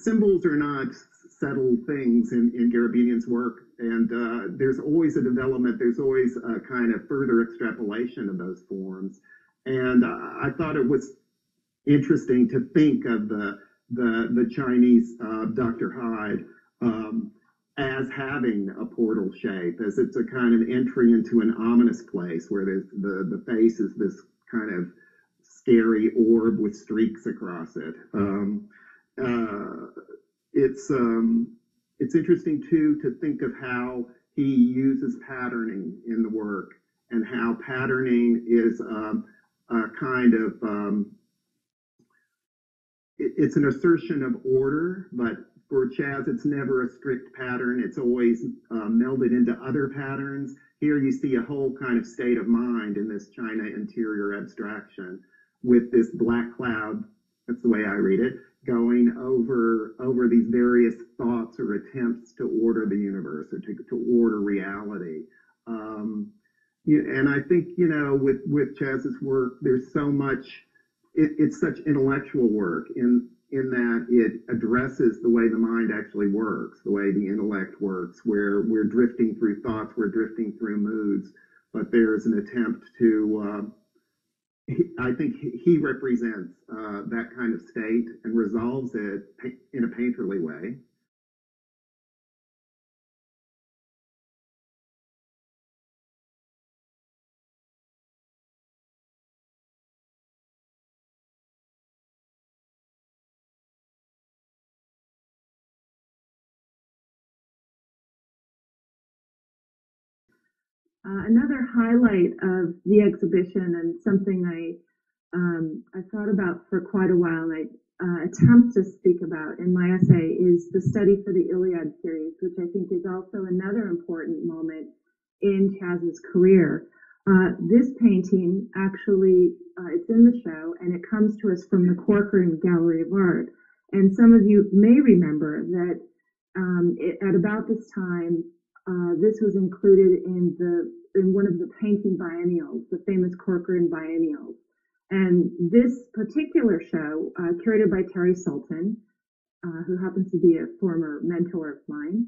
symbols are not settled things in Garabedian's work, and there's always a development, there's always a kind of further extrapolation of those forms. And I thought it was interesting to think of the Chinese Dr. Hyde as having a portal shape, as it's a kind of entry into an ominous place where the face is this kind of scary orb with streaks across it. It's interesting too to think of how he uses patterning in the work, and how patterning is a kind of it's an assertion of order, but for Chas, it's never a strict pattern. It's always melded into other patterns. Here you see a whole kind of state of mind in this China interior abstraction with this black cloud, that's the way I read it, going over these various thoughts or attempts to order the universe, or to order reality. And I think, with Chas's work, there's so much, it's such intellectual work in that it addresses the way the mind actually works, the way the intellect works, where we're drifting through thoughts, we're drifting through moods, but there's an attempt to, I think he represents that kind of state and resolves it in a painterly way. Another highlight of the exhibition, and something I thought about for quite a while, and I attempt to speak about in my essay, is the study for the Iliad series, which I think is also another important moment in Chas's career. This painting actually, it's in the show, and it comes to us from the Corcoran Gallery of Art. And some of you may remember that at about this time, this was included in one of the painting biennials, the famous Corcoran biennials. And this particular show, curated by Terry Sultan, who happens to be a former mentor of mine,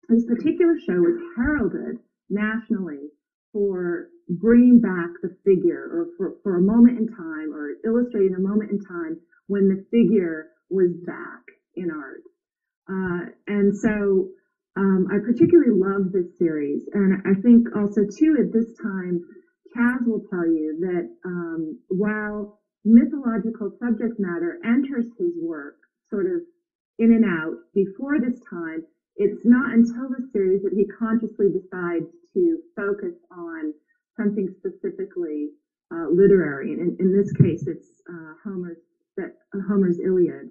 this particular show was heralded nationally for bringing back the figure, or for a moment in time, or illustrating a moment in time when the figure was back in art. And so I particularly love this series, and I think also too at this time, Chas will tell you that while mythological subject matter enters his work sort of in and out before this time, it's not until the series that he consciously decides to focus on something specifically literary. And in this case, it's Homer's Iliad.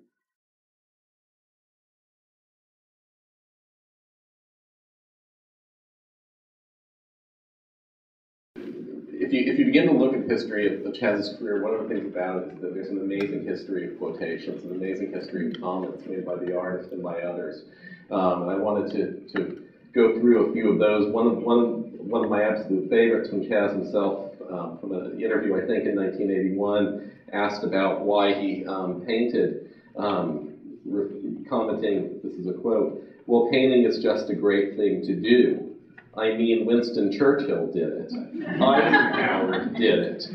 If you begin to look at the history of Chas's career, one of the things about it is that there's an amazing history of quotations, an amazing history of comments made by the artist and by others. And I wanted to go through a few of those. One of my absolute favorites from Chas himself, from an interview I think in 1981, asked about why he painted, commenting, this is a quote, "Well, painting is just a great thing to do. I mean, Winston Churchill did it. Eisenhower did it.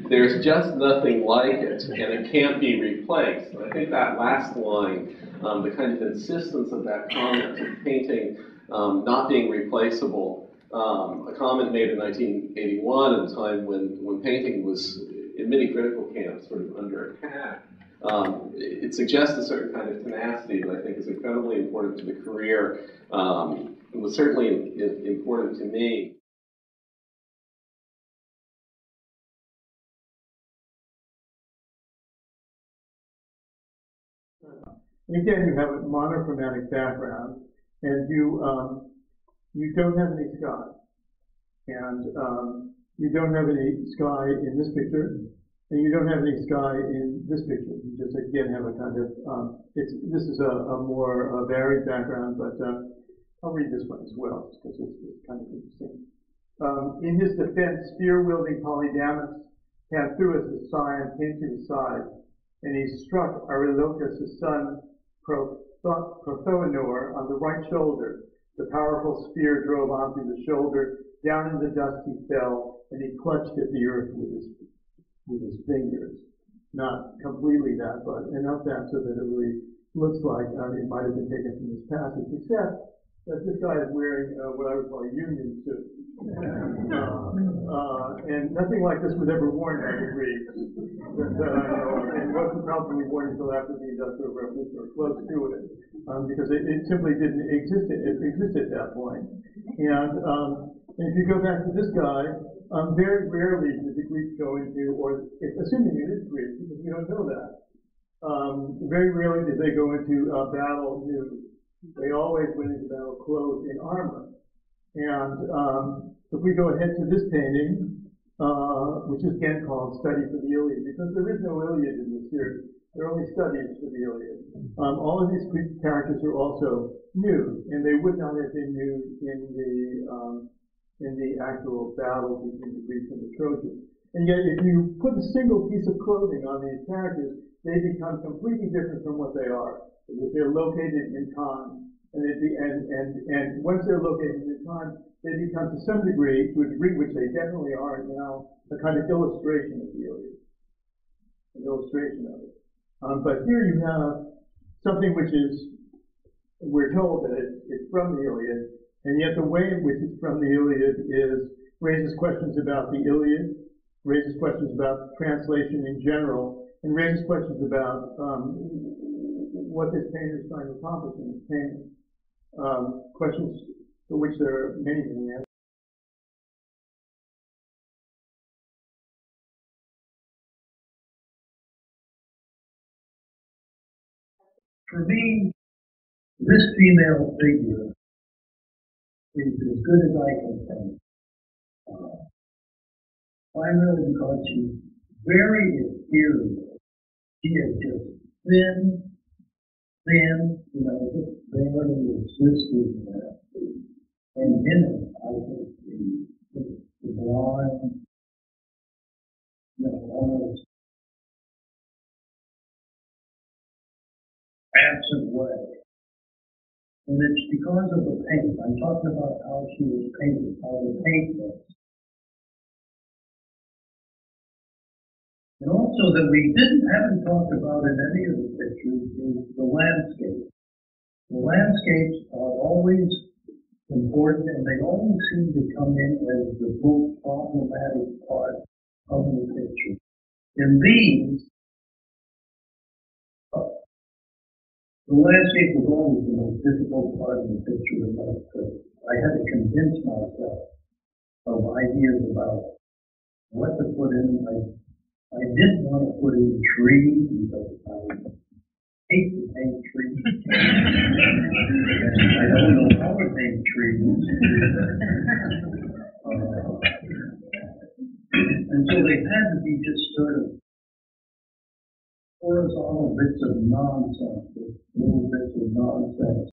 There's just nothing like it, and it can't be replaced." And I think that last line, the kind of insistence of that comment of painting not being replaceable, a comment made in 1981 at a time when painting was, in many critical camps, sort of under attack. It suggests a certain kind of tenacity that I think is incredibly important to the career. It was certainly important to me. Again, you have a monochromatic background, and you don't have any sky, and you don't have any sky in this picture, and you don't have any sky in this picture. You just again have a kind of this is a more varied background, but I'll read this one as well because it's kind of interesting. In his defense, spear-wielding Polydamas had through as the sign came to his side. and he struck Arilocus' son Prothoenor on the right shoulder. The powerful spear drove onto the shoulder. Down in the dust he fell, and he clutched at the earth with his fingers. Not completely that, but enough that so that it really looks like it might have been taken from this passage, except that this guy is wearing what I would call a union suit. And nothing like this was ever worn by the Greeks that I know of, and wasn't probably worn until after the Industrial Revolution or close to it, because it simply didn't exist. It existed at that point. And if you go back to this guy, very rarely did the Greeks go into, or assuming it is Greek, because we don't know that, very rarely did they go into battle nude. They always went into battle clothed in armor. And if we go ahead to this painting, which is again called Study for the Iliad, because there is no Iliad in this series. There are only studies for the Iliad. All of these Greek characters are also nude, and they would not have been nude in the actual battle between the Greeks and the Trojans. And yet, if you put a single piece of clothing on these characters, they become completely different from what they are. If they're located in time, and once they're located in time, they become to some degree, to a degree which they definitely are now, a kind of illustration of the Iliad, an illustration of it. But here you have something which is, we're told that it's from the Iliad, and yet the way in which it's from the Iliad raises questions about the Iliad, raises questions about translation in general, and raises questions about what this painter is trying to accomplish in this painting. Questions for which there are many answers. For me, this female figure is as good as I can paint. Primarily because she's very ethereal. She is just thin, just barely existing there. And in it, I think the blonde, almost absent way. And it's because of the paint. I'm talking about how she was painted, how the paint was. And also that we haven't talked about in any of the pictures is the landscape. The landscapes are always important, and they always seem to come in as the most problematic part of the picture. In these, the landscape was always the most difficult part of the picture to make, because I had to convince myself of ideas about what to put in. I didn't want to put in trees because I hate to paint trees. And I don't know how to paint trees. And so they had to be just sort of horizontal bits of nonsense, little bits of nonsense.